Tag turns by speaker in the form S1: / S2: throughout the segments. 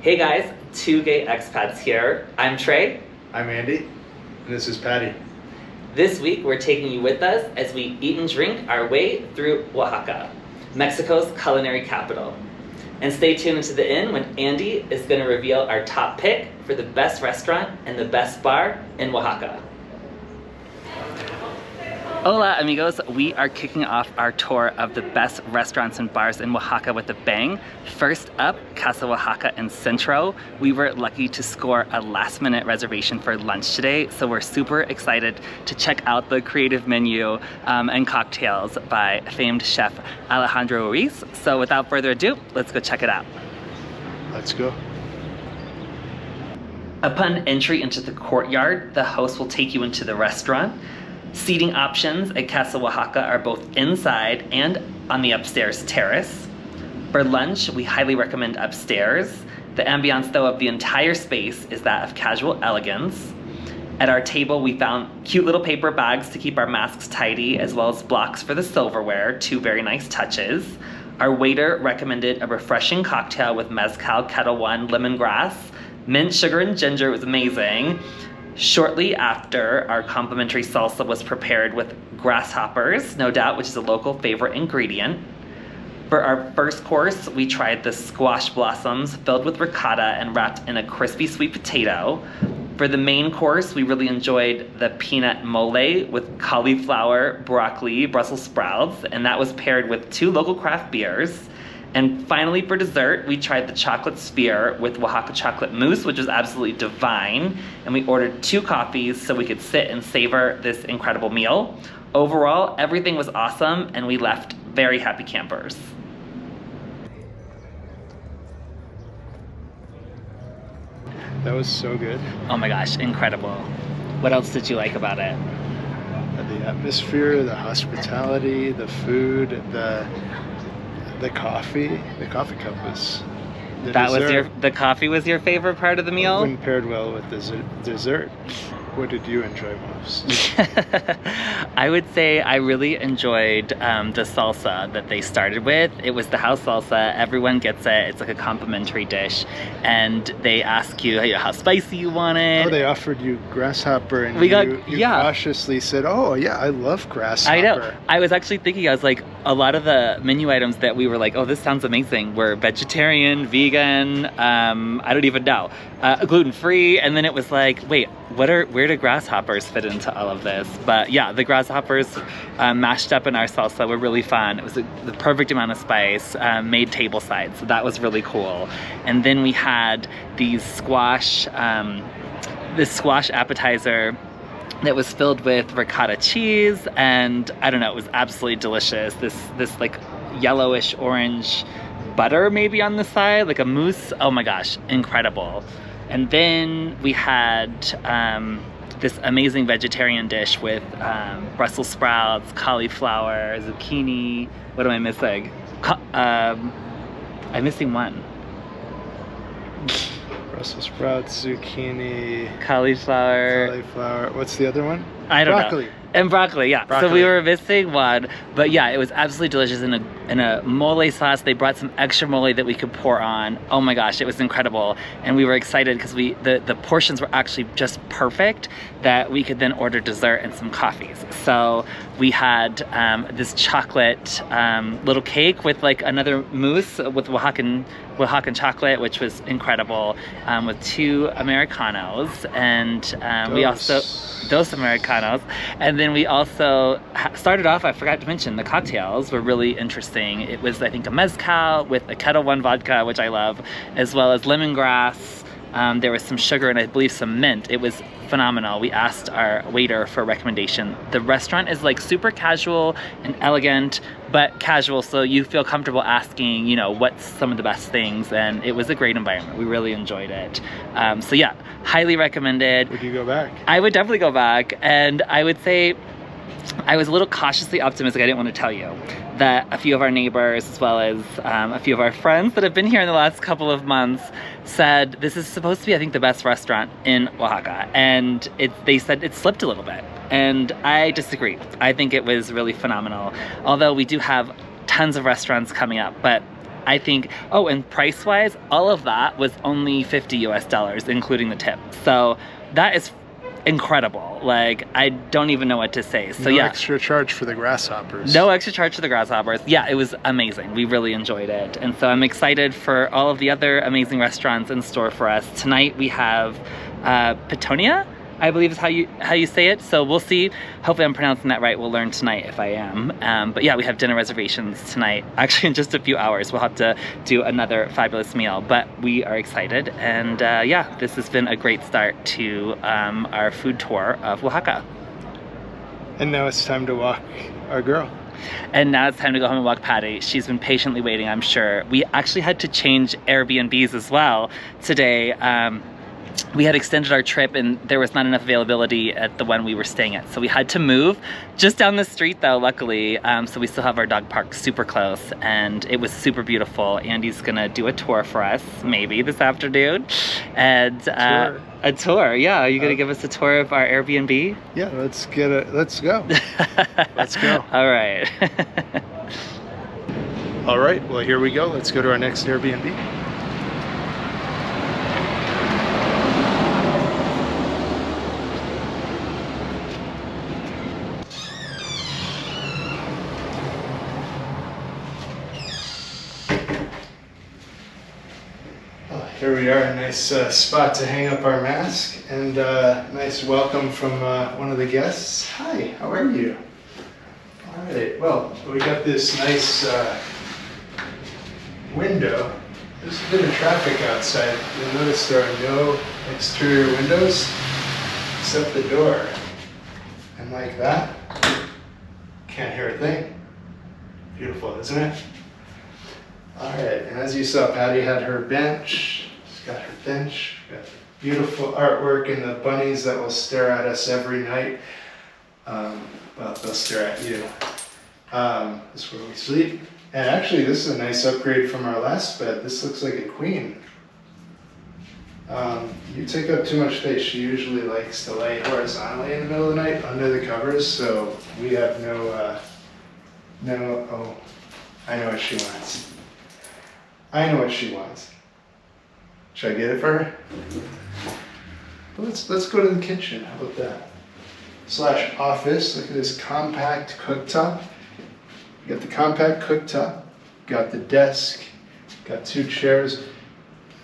S1: Hey guys, two gay expats here. I'm Trey.
S2: I'm Andy. And this is Patty.
S1: This week we're taking you with us as we eat and drink our way through Oaxaca, Mexico's culinary capital. And stay tuned into the end when Andy is going to reveal our top pick for the best restaurant and the best bar in Oaxaca. Hola amigos, we are kicking off our tour of the best restaurants and bars in Oaxaca with a bang. First up, Casa Oaxaca in Centro. We were lucky to score a last minute reservation for lunch today, so we're super excited to check out the creative menu and cocktails by famed chef Alejandro Ruiz. So without further ado, let's go check it out.
S2: Let's go.
S1: Upon entry into the courtyard, the host will take you into the restaurant. Seating options at Casa Oaxaca are both inside and on the upstairs terrace. For lunch, we highly recommend upstairs. The ambiance, though, of the entire space is that of casual elegance. At our table, we found cute little paper bags to keep our masks tidy, as well as blocks for the silverware, two very nice touches. Our waiter recommended a refreshing cocktail with mezcal, Kettle One, lemongrass, mint, sugar, and ginger. It was amazing. Shortly after, our complimentary salsa was prepared with grasshoppers, no doubt, which is a local favorite ingredient. For our first course, we tried the squash blossoms filled with ricotta and wrapped in a crispy sweet potato. For the main course, we really enjoyed the peanut mole with cauliflower, broccoli, Brussels sprouts, and that was paired with two local craft beers. And finally, for dessert, we tried the chocolate sphere with Oaxaca chocolate mousse, which was absolutely divine. And we ordered 2 coffees so we could sit and savor this incredible meal. Overall, everything was awesome, and we left very happy campers.
S2: That was so good.
S1: Oh my gosh, incredible. What else did you like about it?
S2: The atmosphere, the hospitality, the food, the coffee. The coffee cup was
S1: the coffee was your favorite part of the meal?
S2: When paired well with the dessert. What did you enjoy most?
S1: I would say I really enjoyed the salsa that they started with. It was the house salsa. Everyone gets it. It's like a complimentary dish. And they ask you how spicy you want it.
S2: Oh, they offered you grasshopper and you cautiously said, oh yeah, I love grasshopper.
S1: I know. I was actually thinking, I was like, a lot of the menu items that we were like, oh, this sounds amazing, were vegetarian, vegan, I don't even know, gluten-free. And then it was like, wait, where do grasshoppers fit into all of this? But yeah, the grasshoppers mashed up in our salsa were really fun. It was the perfect amount of spice, made table side, so that was really cool. And then we had these this squash appetizer that was filled with ricotta cheese, and I don't know, it was absolutely delicious. This like yellowish orange butter maybe on the side, like a mousse. Oh my gosh, incredible. And then we had this amazing vegetarian dish with Brussels sprouts, cauliflower, zucchini. What am I missing? I'm missing one.
S2: Brussels sprouts, zucchini,
S1: cauliflower.
S2: What's the other one?
S1: I don't know.
S2: Broccoli.
S1: And broccoli, yeah.
S2: Broccoli.
S1: So we were missing one, but yeah, it was absolutely delicious in a mole sauce. They brought some extra mole that we could pour on. Oh my gosh, it was incredible. And we were excited because the portions were actually just perfect that we could then order dessert and some coffees. So we had this chocolate little cake with like another mousse with Oaxacan chocolate, which was incredible, with 2 Americanos, and we also dos Americanos, and then we also started off, I forgot to mention, the cocktails were really interesting. It was, I think, a mezcal with a Kettle One vodka, which I love, as well as lemongrass. There was some sugar and I believe some mint. It was phenomenal. We asked our waiter for a recommendation. The restaurant is like super casual and elegant, but casual, so you feel comfortable asking, what's some of the best things, and it was a great environment. We really enjoyed it. So yeah, highly recommended.
S2: Would you go back?
S1: I would definitely go back, and I would say I was a little cautiously optimistic. I didn't want to tell you that a few of our neighbors, as well as a few of our friends that have been here in the last couple of months, said this is supposed to be, I think, the best restaurant in Oaxaca, and they said it slipped a little bit, and I disagree. I think it was really phenomenal, although we do have tons of restaurants coming up, but I think, oh, and price-wise, all of that was only $50 US, including the tip. So that is incredible. Like, I don't even know what to say. So
S2: no
S1: yeah,
S2: extra charge for the grasshoppers.
S1: no extra charge for the grasshoppers. Yeah, it was amazing. We really enjoyed it. And so I'm excited for all of the other amazing restaurants in store for us. Tonight we have PITIONA, I believe is how you say it. So we'll see. Hopefully I'm pronouncing that right. We'll learn tonight if I am. But yeah, we have dinner reservations tonight. Actually, in just a few hours, we'll have to do another fabulous meal. But we are excited. And yeah, this has been a great start to our food tour of Oaxaca.
S2: And now it's time to walk our girl.
S1: And now it's time to go home and walk Patty. She's been patiently waiting, I'm sure. We actually had to change Airbnbs as well today. We had extended our trip and there was not enough availability at the one we were staying at. So we had to move just down the street though, luckily. So we still have our dog park super close and it was super beautiful. Andy's gonna do a tour for us, maybe this afternoon. And a tour, yeah. Are you gonna give us a tour of our Airbnb?
S2: Yeah, let's go. Let's go.
S1: All right.
S2: All right, well, here we go. Let's go to our next Airbnb. Here we are, a nice spot to hang up our mask, and nice welcome from one of the guests. Hi, how are you? All right, well, we got this nice window. There's a bit of traffic outside. You'll notice there are no exterior windows except the door. And like that, can't hear a thing. Beautiful, isn't it? All right, and as you saw, Patty had her bench. She's got her bench, got beautiful artwork and the bunnies that will stare at us every night. Well, they'll stare at you. This is where we sleep. And actually, this is a nice upgrade from our last bed. This looks like a queen. You take up too much space. She usually likes to lay horizontally in the middle of the night under the covers, so we have oh, I know what she wants. I know what she wants. Should I get it for her? Let's go to the kitchen. How about that? / office. Look at this compact cooktop. You got the compact cooktop. Got the desk. Got 2 chairs.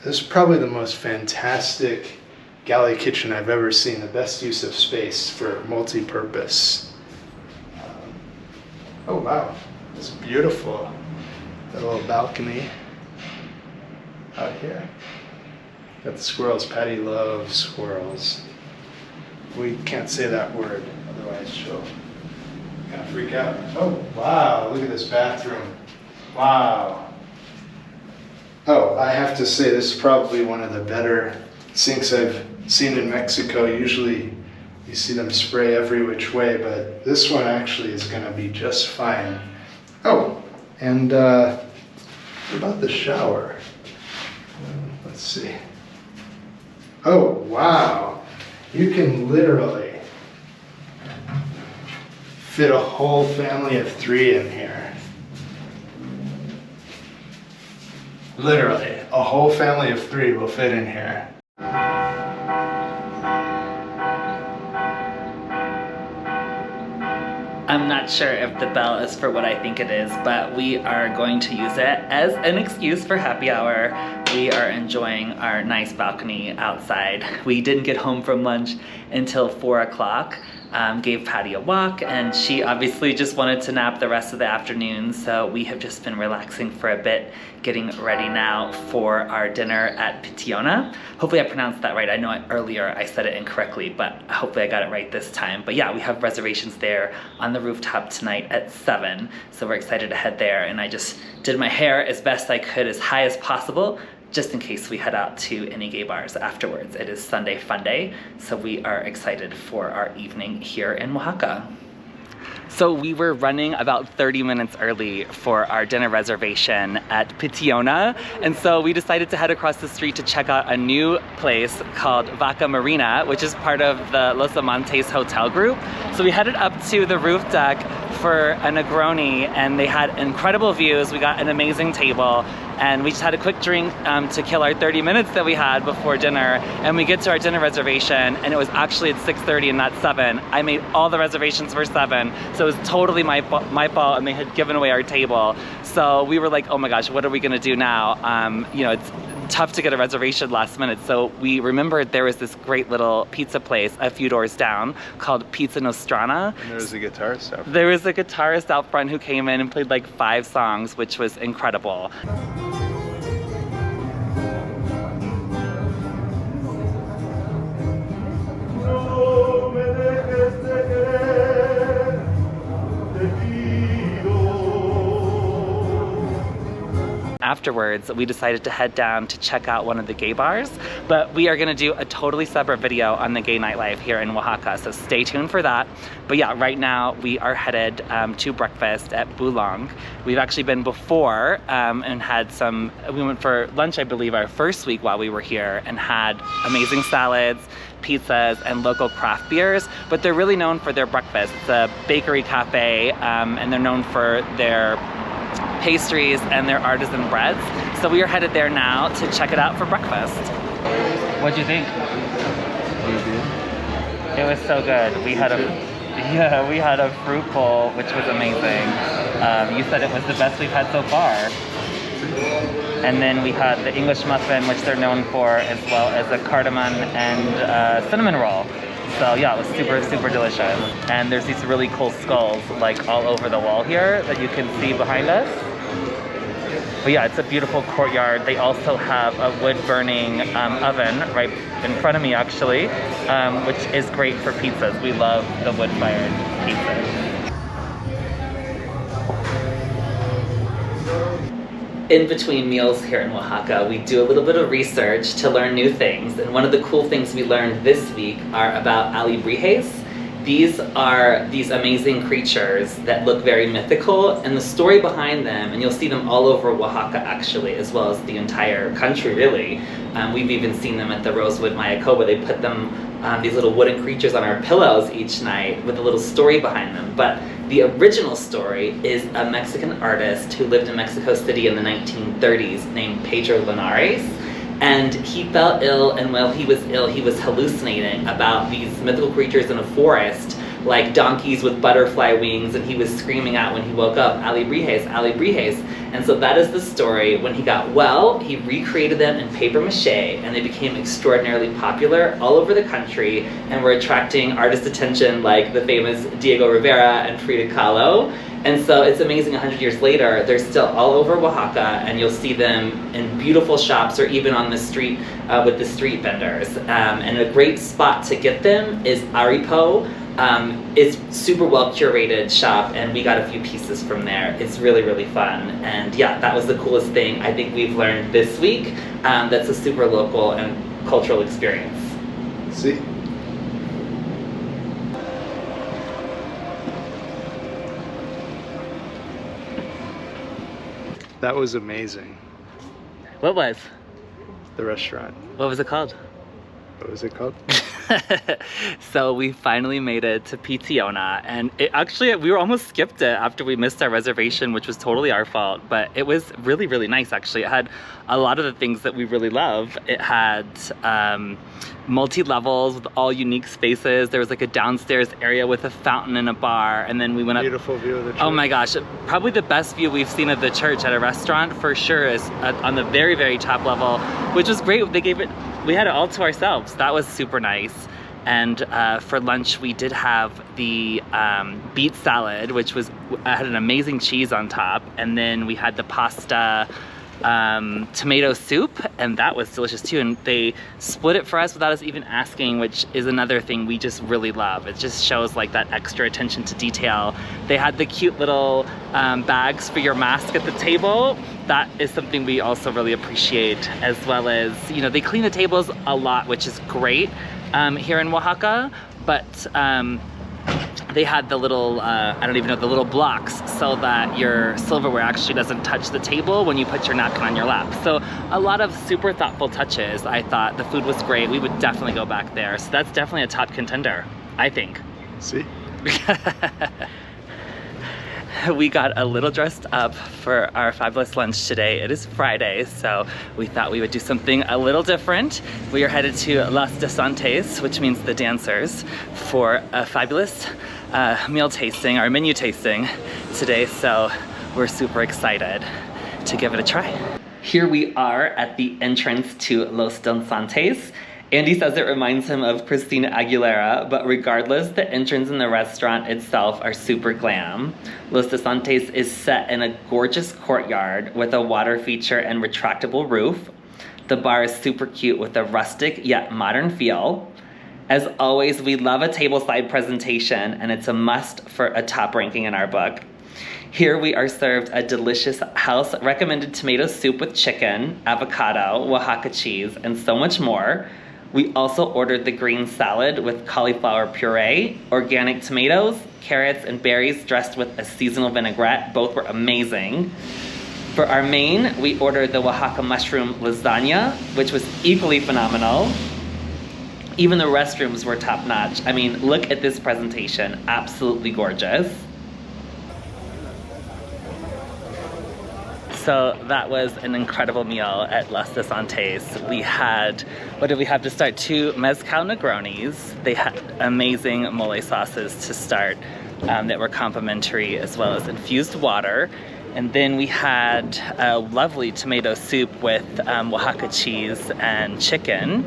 S2: This is probably the most fantastic galley kitchen I've ever seen. The best use of space for multi-purpose. Oh wow, it's beautiful. That little balcony out here. Got the squirrels. Patty loves squirrels. We can't say that word, otherwise she'll kind of freak out. Oh wow, look at this bathroom. Wow. Oh, I have to say this is probably one of the better sinks I've seen in Mexico. Usually you see them spray every which way, but this one actually is going to be just fine. Oh, and what about the shower? Let's see. Oh, wow. You can literally fit a whole family of 3 in here. Literally, a whole family of 3 will fit in here.
S1: I'm not sure if the bell is for what I think it is, but we are going to use it as an excuse for happy hour. We are enjoying our nice balcony outside. We didn't get home from lunch until 4 o'clock. Gave Patty a walk, and she obviously just wanted to nap the rest of the afternoon, so we have just been relaxing for a bit, getting ready now for our dinner at PITIONA. Hopefully I pronounced that right. I know earlier I said it incorrectly, but hopefully I got it right this time. But yeah, we have reservations there on the rooftop tonight at 7, so we're excited to head there, and I just did my hair as best I could, as high as possible, just in case we head out to any gay bars afterwards. It is Sunday Fun Day, so we are excited for our evening here in Oaxaca. So we were running about 30 minutes early for our dinner reservation at PITIONA, and so we decided to head across the street to check out a new place called Vaca Marina, which is part of the Los Amantes hotel group. So we headed up to the roof deck for a Negroni, and they had incredible views. We got an amazing table, and we just had a quick drink to kill our 30 minutes that we had before dinner, and we get to our dinner reservation and it was actually at 6:30 and not 7. I made all the reservations for 7, so it was totally my fault, and they had given away our table. So we were like, oh my gosh, what are we gonna do now? You know, it's tough to get a reservation last minute, so we remembered there was this great little pizza place a few doors down called Pizza Nostrano.
S2: And there was a guitarist out front.
S1: There was a guitarist out front who came in and played like 5 songs, which was incredible. Afterwards, we decided to head down to check out one of the gay bars, but we are gonna do a totally separate video on the gay nightlife here in Oaxaca, so stay tuned for that. But yeah, right now we are headed to breakfast at Bulong. We've actually been before and had we went for lunch, I believe, our first week while we were here, and had amazing salads, pizzas, and local craft beers, but they're really known for their breakfast. It's a bakery cafe, and they're known for their pastries and their artisan breads. So we are headed there now to check it out for breakfast. What'd you think? It was so good. We had a fruit bowl, which was amazing. You said it was the best we've had so far. And then we had the English muffin, which they're known for, as well as a cardamom and cinnamon roll. So yeah, it was super, super delicious. And there's these really cool skulls like all over the wall here that you can see behind us. But yeah, it's a beautiful courtyard. They also have a wood-burning oven right in front of me, actually, which is great for pizzas. We love the wood-fired pizzas. In between meals here in Oaxaca, we do a little bit of research to learn new things. And one of the cool things we learned this week are about alebrijes. These are these amazing creatures that look very mythical, and the story behind them, and you'll see them all over Oaxaca actually, as well as the entire country really. We've even seen them at the Rosewood Mayacoba. They put them, these little wooden creatures on our pillows each night with a little story behind them. But the original story is a Mexican artist who lived in Mexico City in the 1930s named Pedro Linares. And he fell ill, and while he was ill, he was hallucinating about these mythical creatures in a forest, like donkeys with butterfly wings, and he was screaming out when he woke up, alebrijes, alebrijes. And so that is the story. When he got well, he recreated them in paper mache, and they became extraordinarily popular all over the country, and were attracting artist attention like the famous Diego Rivera and Frida Kahlo. And so it's amazing, 100 years later, they're still all over Oaxaca, and you'll see them in beautiful shops or even on the street with the street vendors. And a great spot to get them is Aripo. It's super well curated shop, and we got a few pieces from there. It's really, really fun. And yeah, that was the coolest thing I think we've learned this week. That's a super local and cultural experience.
S2: See? That was amazing.
S1: What was?
S2: The restaurant.
S1: What was it called?
S2: What was it called?
S1: So we finally made it to PITIONA, and we were almost skipped it after we missed our reservation, which was totally our fault, but it was really, really nice actually. It had a lot of the things that we really love. It had multi-levels with all unique spaces. There was like a downstairs area with a fountain and a bar, and then we went up.
S2: Beautiful view of the church.
S1: Oh my gosh, probably the best view we've seen of the church at a restaurant for sure is on the very, very top level, which was great. We had it all to ourselves. That was super nice. And for lunch, we did have the beet salad, which had an amazing cheese on top. And then we had the pasta tomato soup, and that was delicious too. And they split it for us without us even asking, which is another thing we just really love. It just shows like that extra attention to detail. They had the cute little bags for your mask at the table. That is something we also really appreciate, as well as, you know, they clean the tables a lot, which is great here in Oaxaca, but they had the little, I don't even know, the little blocks so that your silverware actually doesn't touch the table when you put your napkin on your lap. So a lot of super thoughtful touches. I thought the food was great. We would definitely go back there. So that's definitely a top contender, I think.
S2: See?
S1: we got a little dressed up for our fabulous lunch today. It is Friday, so we thought we would do something a little different. We are headed to Los DANZANTES, which means the dancers, for a fabulous meal tasting, our menu tasting today, so we're super excited to give it a try. Here we are at the entrance to Los DANZANTES. Andy says it reminds him of Christina Aguilera, but regardless, the entrance and the restaurant itself are super glam. Los DANZANTES is set in a gorgeous courtyard with a water feature and retractable roof. The bar is super cute with a rustic yet modern feel. As always, we love a tableside presentation, and it's a must for a top ranking in our book. Here we are served a delicious house-recommended tomato soup with chicken, avocado, Oaxaca cheese, and so much more. We also ordered the green salad with cauliflower puree, organic tomatoes, carrots, and berries dressed with a seasonal vinaigrette. Both were amazing. For our main, we ordered the Oaxaca mushroom lasagna, which was equally phenomenal. Even the restrooms were top-notch. I mean, look at this presentation. Absolutely gorgeous. So that was an incredible meal at Los DANZANTES. We had, what did we have to start? 2 mezcal negronis. They had amazing mole sauces to start that were complimentary, as well as infused water. And then we had a lovely tomato soup with Oaxaca cheese and chicken.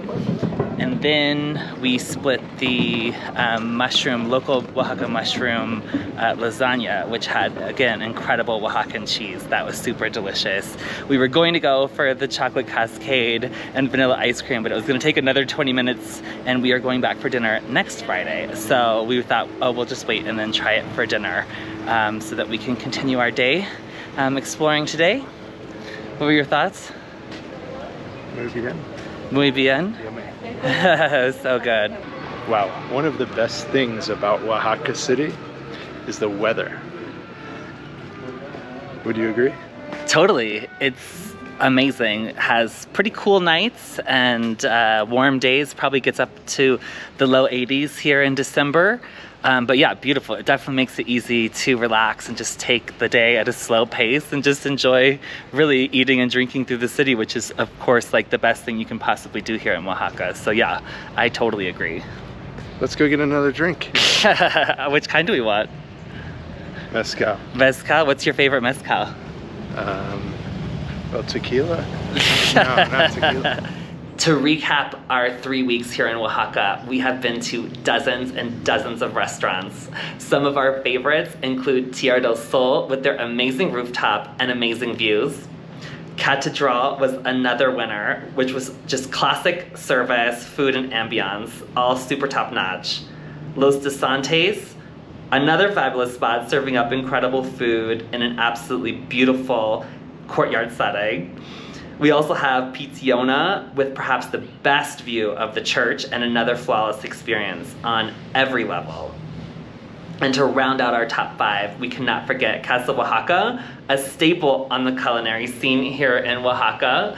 S1: And then we split the local Oaxaca mushroom lasagna, which had, again, incredible Oaxacan cheese. That was super delicious. We were going to go for the chocolate cascade and vanilla ice cream, but it was gonna take another 20 minutes, and we are going back for dinner next Friday. So we thought, oh, we'll just wait and then try it for dinner so that we can continue our day exploring today. What were your thoughts?
S2: Muy bien.
S1: Muy bien? So good.
S2: Wow, one of the best things about Oaxaca City is the weather. Would you agree?
S1: Totally. It's amazing. It has pretty cool nights and warm days. Probably gets up to the low 80s here in December. But yeah, beautiful. It definitely makes it easy to relax and just take the day at a slow pace and just enjoy really eating and drinking through the city, which is, of course, like the best thing you can possibly do here in Oaxaca. So yeah, I totally agree.
S2: Let's go get another drink.
S1: Which kind do we want?
S2: Mezcal.
S1: Mezcal? What's your favorite mezcal?
S2: Well, tequila? No, not tequila.
S1: To recap our 3 weeks here in Oaxaca, we have been to dozens and dozens of restaurants. Some of our favorites include Tierra del Sol with their amazing rooftop and amazing views. Catedral was another winner, which was just classic service, food, and ambiance, all super top-notch. Los DANZANTES, another fabulous spot serving up incredible food in an absolutely beautiful courtyard setting. We also have PITIONA with perhaps the best view of the church and another flawless experience on every level. And to round out our top 5, we cannot forget CASA Oaxaca, a staple on the culinary scene here in Oaxaca.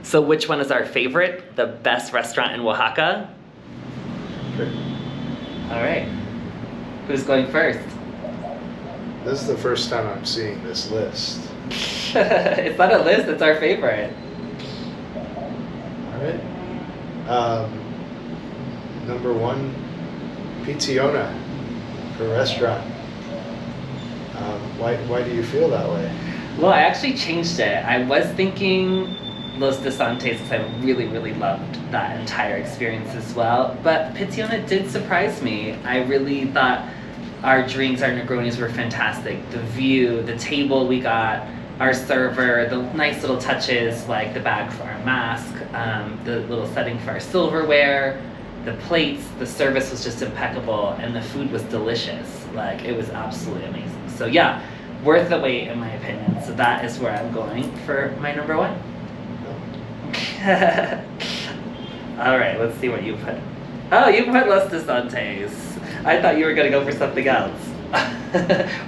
S1: So which one is our favorite, the best restaurant in Oaxaca?
S2: Sure.
S1: All right, who's going first?
S2: This is the first time I'm seeing this list.
S1: It's not a list, it's our favorite.
S2: All right. Number 1, PITIONA for restaurant. Why do you feel that way?
S1: Well, I actually changed it. I was thinking Los DANZANTES because I really, really loved that entire experience as well. But PITIONA did surprise me. I really thought our drinks, our Negronis were fantastic. The view, the table we got, our server, the nice little touches like the bag for our mask, the little setting for our silverware, the plates, the service was just impeccable, and the food was delicious. Like, it was absolutely amazing. So yeah, worth the wait in my opinion. So that is where I'm going for my number 1. All right, let's see what you put. Oh, you put Los DANZANTES. I thought you were gonna go for something else.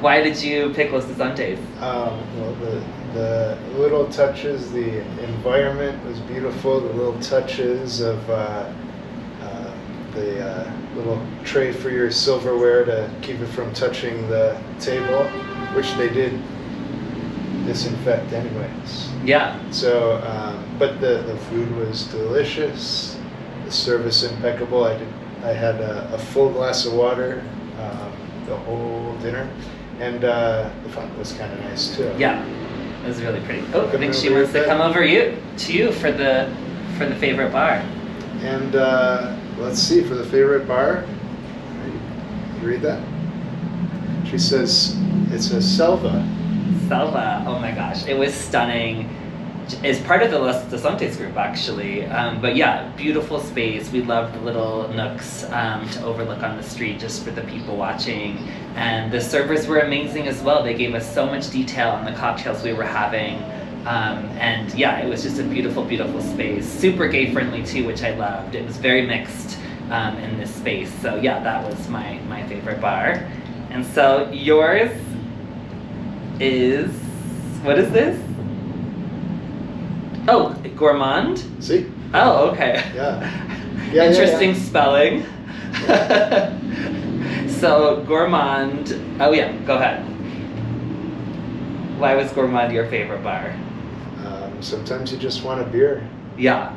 S1: Why did you pick Los DANZANTES?
S2: Well, the little touches, the environment was beautiful. The little touches of the little tray for your silverware to keep it from touching the table which they did disinfect anyways.
S1: Yeah.
S2: So, but the food was delicious, the service impeccable. I had a full glass of water the whole dinner, and the font was kind of nice too.
S1: Yeah, it was really pretty. Oh, I
S2: Couldn't
S1: think she
S2: agree
S1: wants
S2: with
S1: to
S2: that.
S1: come over to you for the favorite bar.
S2: And let's see, for the favorite bar, you read that? She says it's a SELVA.
S1: SELVA, oh my gosh, it was stunning. It's part of the DANZANTES group, actually. But yeah, beautiful space. We loved the little nooks to overlook on the street just for the people watching. And the servers were amazing as well. They gave us so much detail on the cocktails we were having. And yeah, it was just a beautiful, beautiful space. Super gay friendly too, which I loved. It was very mixed in this space. So yeah, that was my favorite bar. And so yours is, what is this? Oh, gourmand?
S2: See?
S1: Oh, okay.
S2: Yeah.
S1: Interesting spelling. So gourmand, oh yeah, go ahead. Why was gourmand your favorite bar?
S2: Sometimes you just want a beer.
S1: Yeah.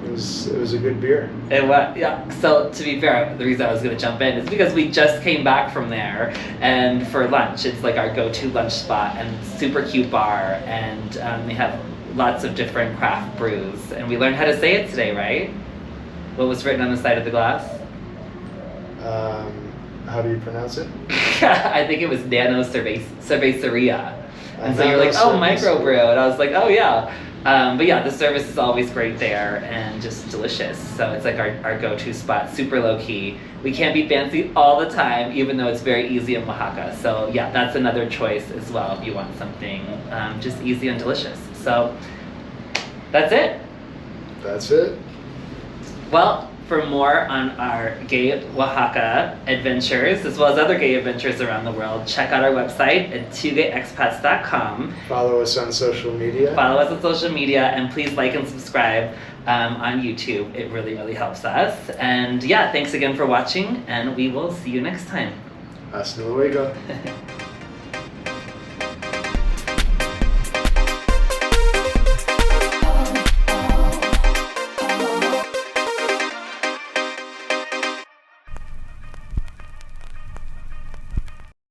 S2: It was a good beer.
S1: It was, yeah. So to be fair, the reason I was going to jump in is because we just came back from there, and for lunch, it's like our go-to lunch spot, and super cute bar, and they have lots of different craft brews, and we learned how to say it today, right? What was written on the side of the glass?
S2: How do you pronounce it?
S1: I think it was Nano Cerveceria. And so you're like,
S2: Nano
S1: oh,
S2: Cerveceria.
S1: microbrew. And I was like, oh, yeah. But yeah, the service is always great there and just delicious. So it's like our go-to spot, super low-key. We can't be fancy all the time, even though it's very easy in Oaxaca. So yeah, that's another choice as well if you want something just easy and delicious. So that's it.
S2: That's it.
S1: Well, for more on our gay Oaxaca adventures, as well as other gay adventures around the world, check out our website at twogayexpats.com.
S2: Follow us on social media.
S1: Follow us on social media, and please like and subscribe on YouTube. It really, really helps us. And yeah, thanks again for watching, and we will see you next time.
S2: Hasta luego.